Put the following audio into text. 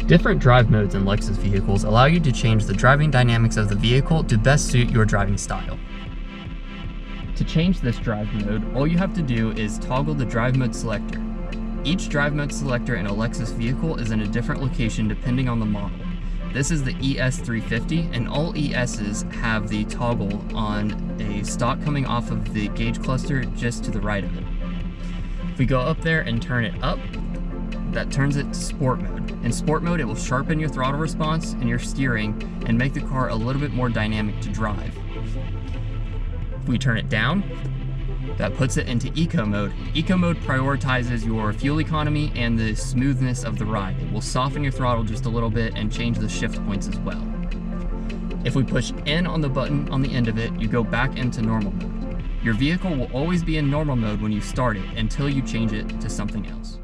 Different drive modes in Lexus vehicles allow you to change the driving dynamics of the vehicle to best suit your driving style. To change this drive mode, all you have to do is toggle the drive mode selector. Each drive mode selector in a Lexus vehicle is in a different location depending on the model. This is the ES350, and all ESs have the toggle on a stock coming off of the gauge cluster just to the right of it. If we go up there and turn it up, that turns it to sport mode. In sport mode, it will sharpen your throttle response and your steering and make the car a little bit more dynamic to drive. If we turn it down, that puts it into eco mode. Eco mode prioritizes your fuel economy and the smoothness of the ride. It will soften your throttle just a little bit and change the shift points as well. If we push N on the button on the end of it, you go back into normal mode. Your vehicle will always be in normal mode when you start it until you change it to something else.